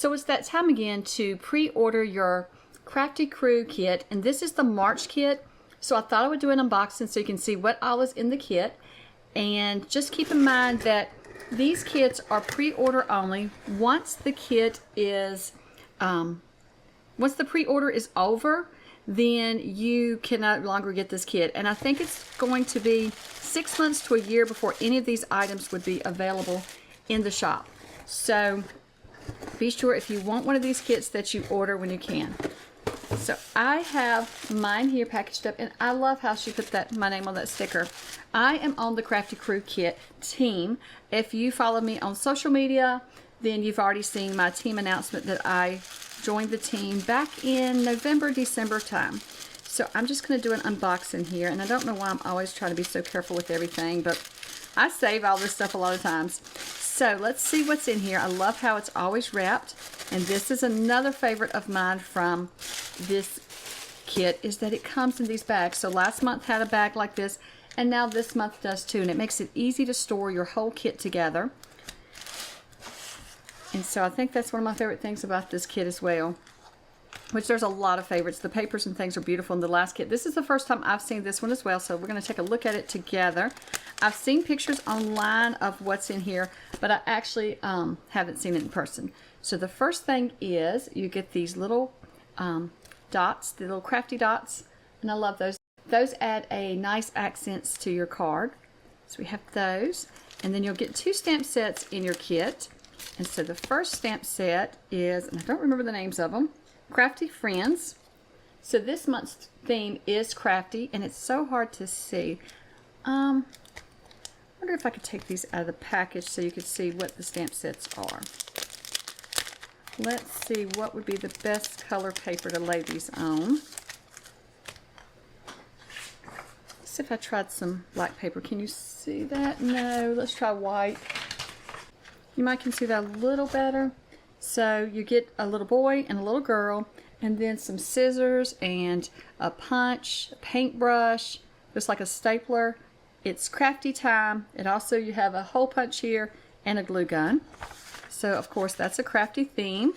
So it's that time again to pre-order your Crafty Crew kit, and this is the March kit. So I thought I would do an unboxing so you can see what all is in the kit. And just keep in mind that these kits are pre-order only. Once the kit is, once the pre-order is over, then you can no longer get this kit. And I think it's going to be 6 months to a year before any of these items would be available in the shop. So be sure if you want one of these kits that you order when you can. So I have mine here packaged up, and I love how she put my name on that sticker. I am on the Crafty Crew kit team. If you follow me on social media, then you've already seen my team announcement that I joined the team back in November, December time. So I'm just going to do an unboxing here, and I don't know why I'm always trying to be so careful with everything, but I save all this stuff a lot of times. So let's see what's in here. I love how it's always wrapped, and this is another favorite of mine from this kit, is that it comes in these bags. So last month had a bag like this, and now this month does too, and it makes it easy to store your whole kit together. And so I think that's one of my favorite things about this kit as well, which there's a lot of favorites. The papers and things are beautiful in the last kit. This is the first time I've seen this one as well, so we're going to take a look at it together. I've seen pictures online of what's in here, but I actually haven't seen it in person. So the first thing is you get these little dots, the little crafty dots, and I love those. Those add a nice accents to your card. So we have those, and then you'll get 2 stamp sets in your kit. And so the first stamp set is, and I don't remember the names of them, Crafty Friends. So this month's theme is crafty, and it's so hard to see. I wonder if I could take these out of the package so you could see what the stamp sets are. Let's see what would be the best color paper to lay these on. Let's see if I tried some black paper. Can you see that? No, let's try white. You might can see that a little better. So you get a little boy and a little girl, and then some scissors and a punch, a paintbrush, just like a stapler. It's crafty time. And also you have a hole punch here and a glue gun. So of course that's a crafty theme.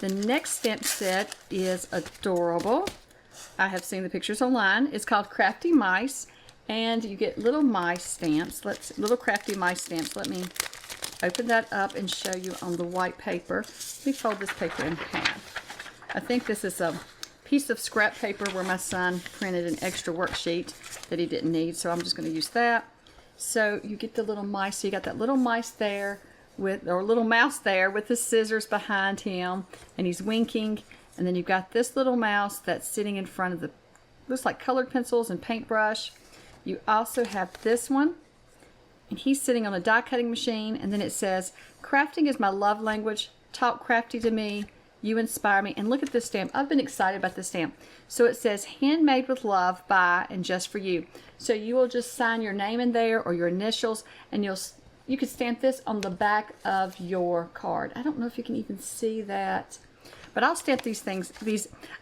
The next stamp set is adorable. I have seen the pictures online. It's called Crafty Mice, and you get little mice stamps. Little crafty mice stamps. Let me open that up and show you on the white paper. Let me fold this paper in half. I think this is a piece of scrap paper where my son printed an extra worksheet that he didn't need, so I'm just going to use that. So you get the little mice. So you got that little mice there with, or little mouse there with the scissors behind him, and he's winking. And then you've got this little mouse that's sitting in front of the, looks like colored pencils and paintbrush. You also have this one, and he's sitting on a die cutting machine, and then it says, "Crafting is my love language. Talk crafty to me. You inspire me." And look at this stamp. I've been excited about this stamp. So it says, "Handmade with love by and just for you." So you will just sign your name in there or your initials, and you could stamp this on the back of your card. I don't know if you can even see that, but I'll stamp these things.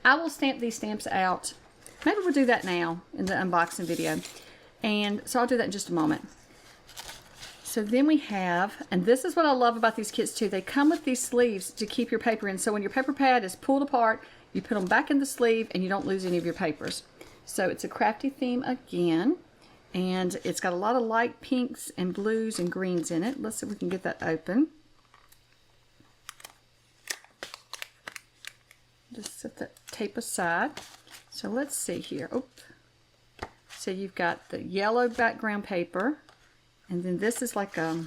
I will stamp these stamps out. Maybe we'll do that now in the unboxing video. And so I'll do that in just a moment. So then we have, and this is what I love about these kits too, they come with these sleeves to keep your paper in. So when your paper pad is pulled apart, you put them back in the sleeve and you don't lose any of your papers. So it's a crafty theme again, and it's got a lot of light pinks and blues and greens in it. Let's see if we can get that open. Just set that tape aside. So let's see here. Oh. So you've got the yellow background paper, and then this is like I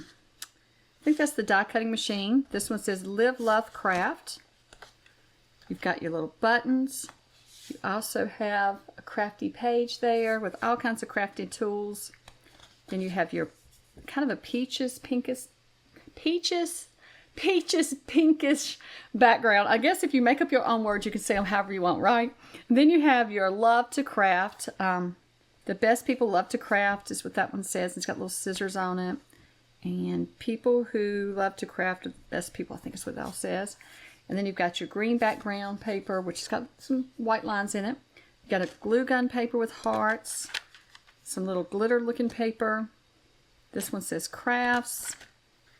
think that's the die cutting machine. This one says "Live, Love, Craft." You've got your little buttons. You also have a crafty page there with all kinds of crafty tools. Then you have your kind of a peaches pinkish background. I guess if you make up your own words, you can say them however you want, right? And then you have your love to craft. The best people love to craft is what that one says. It's got little scissors on it. And people who love to craft are the best people, I think is what that all says. And then you've got your green background paper, which has got some white lines in it. You've got a glue gun paper with hearts, some little glitter looking paper. This one says crafts.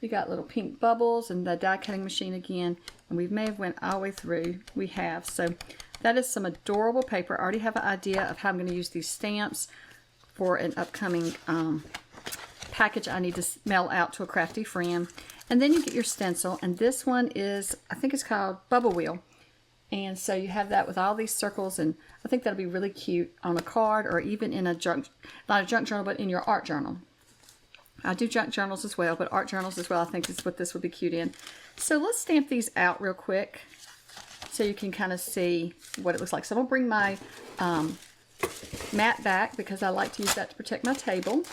You got little pink bubbles and the die cutting machine again, and we may have went all the way through. We have. So that is some adorable paper. I already have an idea of how I'm going to use these stamps for an upcoming package I need to mail out to a crafty friend. And then you get your stencil, and this one is, I think it's called Bubble Wheel. And so you have that with all these circles, and I think that'll be really cute on a card or even in a junk, not a junk journal, but in your art journal. I do junk journals as well, but art journals as well, I think is what this would be cute in. So let's stamp these out real quick so you can kind of see what it looks like. So I'm going to bring my mat back because I like to use that to protect my table.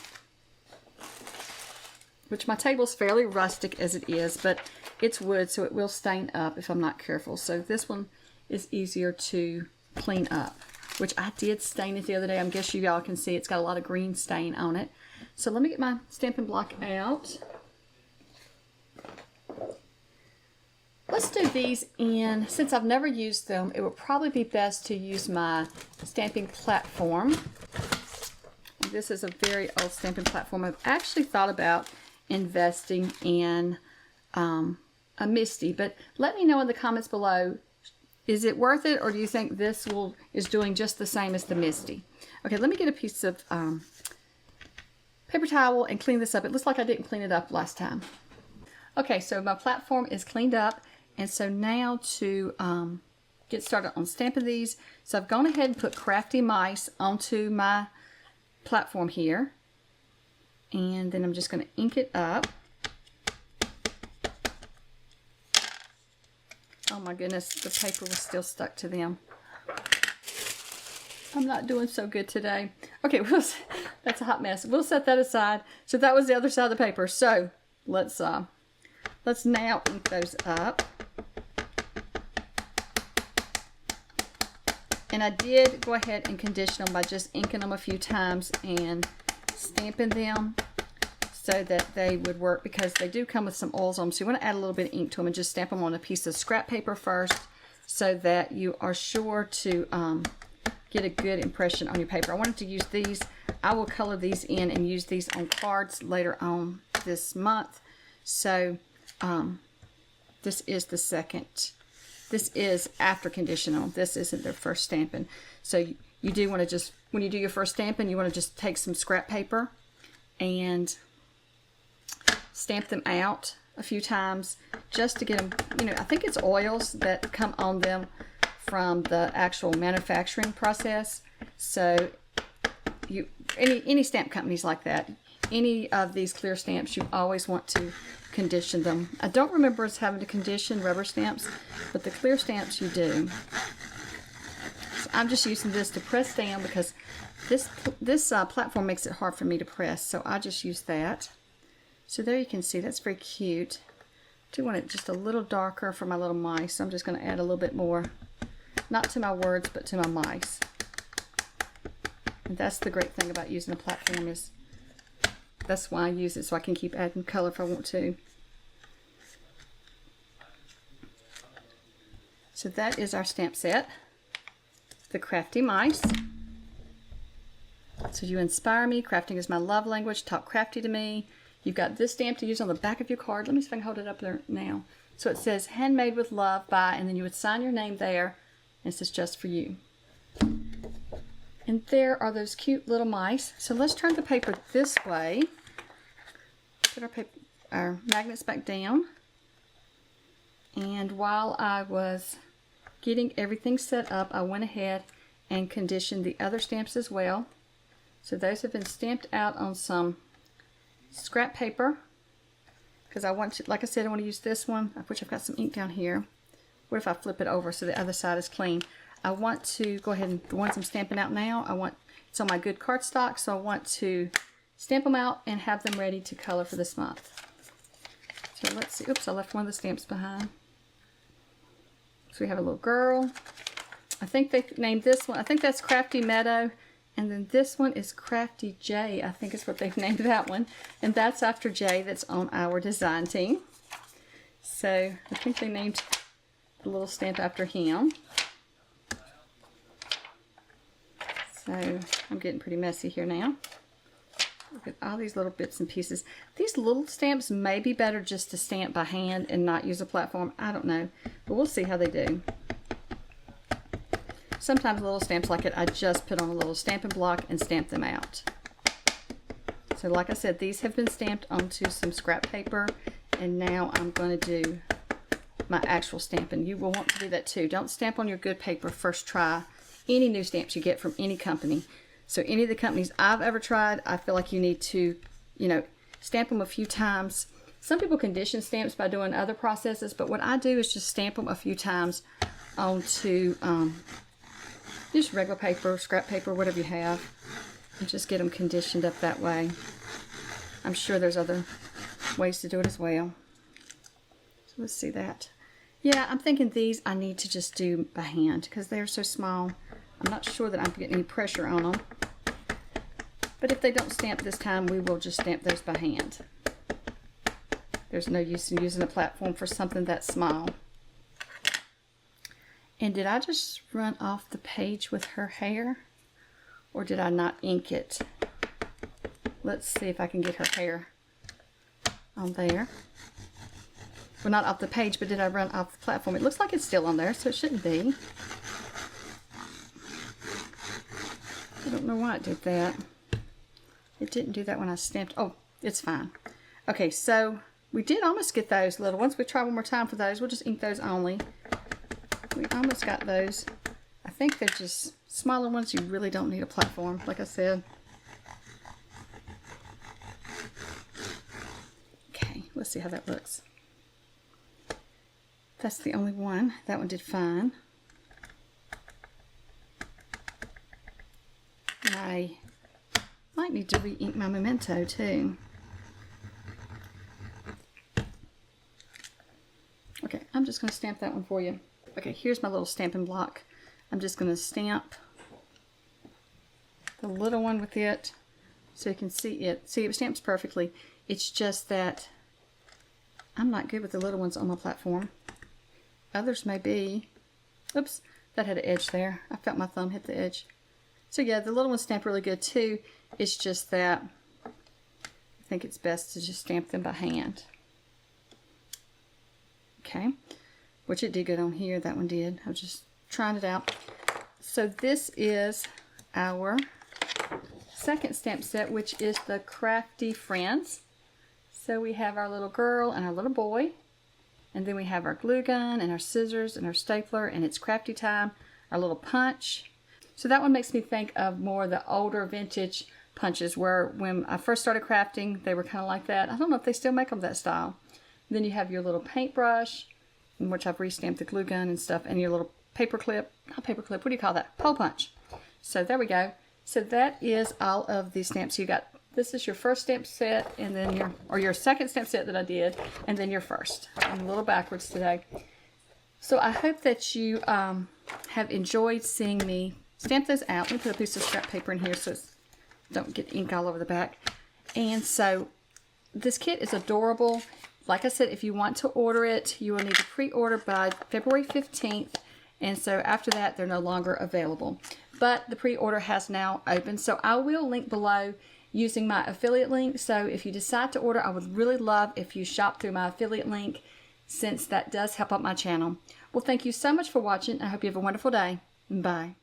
Which my table is fairly rustic as it is, but it's wood, so it will stain up if I'm not careful. So this one is easier to clean up, which I did stain it the other day. I guess you all can see it's got a lot of green stain on it. So let me get my Stampin' Block out. Let's do these in, since I've never used them, it would probably be best to use my stamping platform. This is a very old stamping platform. I've actually thought about investing in a Misty, but let me know in the comments below, is it worth it, or do you think this is doing just the same as the Misty? Okay, let me get a piece of paper towel and clean this up. It looks like I didn't clean it up last time. Okay, so my platform is cleaned up, and so now to get started on stamping these, so I've gone ahead and put Crafty Mice onto my platform here, and then I'm just going to ink it up. Oh my goodness, the paper was still stuck to them. I'm not doing so good today. Okay, that's a hot mess. We'll set that aside. So that was the other side of the paper. So let's now ink those up. And I did go ahead and condition them by just inking them a few times and stamping them so that they would work, because they do come with some oils on them. So you want to add a little bit of ink to them and just stamp them on a piece of scrap paper first so that you are sure to get a good impression on your paper. I wanted to use these. I will color these in and use these on cards later on this month. So this is the second. This is after conditional. This isn't their first stamping. So you do want to just, when you do your first stamping, you want to just take some scrap paper and stamp them out a few times just to get them, you know, I think it's oils that come on them from the actual manufacturing process. So any stamp companies like that, any of these clear stamps, you always want to condition them. I don't remember us having to condition rubber stamps, but the clear stamps you do. So I'm just using this to press down because this platform makes it hard for me to press, so I just use that. So there you can see, that's very cute. I do want it just a little darker for my little mice, so I'm just going to add a little bit more, not to my words, but to my mice. And that's the great thing about using a platform, is that's why I use it, so I can keep adding color if I want to. So that is our stamp set, the Crafty Mice. So you inspire me, crafting is my love language, talk crafty to me. You've got this stamp to use on the back of your card. Let me see if I can hold it up there now. So it says, handmade with love by, and then you would sign your name there, and it says just for you. And there are those cute little mice. So let's turn the paper this way. Put our magnets back down. And while I was getting everything set up, I went ahead and conditioned the other stamps as well. So those have been stamped out on some scrap paper, because I want to, like I said, I want to use this one, which I've got some ink down here. What if I flip it over so the other side is clean? I want to go ahead and, the ones I'm stamping out now, it's on my good cardstock, so I want to stamp them out and have them ready to color for this month. So let's see, oops, I left one of the stamps behind. So we have a little girl. I think they named this one, I think that's Crafty Meadow. And then this one is Crafty J, I think is what they've named that one. And that's after Jay, that's on our design team. So I think they named the little stamp after him. So I'm getting pretty messy here now. Look at all these little bits and pieces. These little stamps may be better just to stamp by hand and not use a platform. I don't know, but we'll see how they do. Sometimes little stamps like it, I just put on a little stamping block and stamp them out. So like I said, these have been stamped onto some scrap paper, and now I'm going to do my actual stamping. You will want to do that too. Don't stamp on your good paper first try any new stamps you get from any company. So any of the companies I've ever tried, I feel like you need to, you know, stamp them a few times. Some people condition stamps by doing other processes, but what I do is just stamp them a few times onto just regular paper, scrap paper, whatever you have, and just get them conditioned up that way. I'm sure there's other ways to do it as well. So let's see that. Yeah, I'm thinking these I need to just do by hand because they're so small. I'm not sure that I'm getting any pressure on them. But if they don't stamp this time, we will just stamp those by hand. There's no use in using a platform for something that small. And did I just run off the page with her hair? Or did I not ink it? Let's see if I can get her hair on there. Well, not off the page, but did I run off the platform? It looks like it's still on there, so it shouldn't be. I don't know why it did that. It didn't do that when I stamped. Oh, it's fine. Okay, so we did almost get those little ones. We try one more time for those. We'll just ink those only. We almost got those. I think they're just smaller ones. You really don't need a platform, like I said. Okay, let's see how that looks. That's the only one. That one did fine. I might need to re-ink my memento too. Okay, I'm just going to stamp that one for you. Okay, here's my little stamping block. I'm just going to stamp the little one with it so you can see it. See, it stamps perfectly. It's just that I'm not good with the little ones on my platform. Others may be. Oops, that had an edge there. I felt my thumb hit the edge. So yeah, the little ones stamp really good too. It's just that I think it's best to just stamp them by hand. Okay, which it did good on here. That one did. I was just trying it out. So this is our second stamp set, which is the Crafty Friends. So we have our little girl and our little boy. And then we have our glue gun and our scissors and our stapler, and it's crafty time, our little punch. So that one makes me think of more the older vintage punches where when I first started crafting, they were kind of like that. I don't know if they still make them that style. And then you have your little paintbrush, in which I've restamped the glue gun and stuff, and your little paper clip, not paper clip, what do you call that? Hole punch. So there we go. So that is all of the stamps you got. This is your first stamp set, and then your second stamp set that I did, and then your first. I'm a little backwards today. So I hope that you have enjoyed seeing me stamp those out. Let me put a piece of scrap paper in here so it don't get ink all over the back. And so this kit is adorable. Like I said, if you want to order it, you will need to pre-order by February 15th. And so after that, they're no longer available. But the pre-order has now opened. So I will link below using my affiliate link. So if you decide to order, I would really love if you shop through my affiliate link, since that does help out my channel. Well, thank you so much for watching. I hope you have a wonderful day. Bye.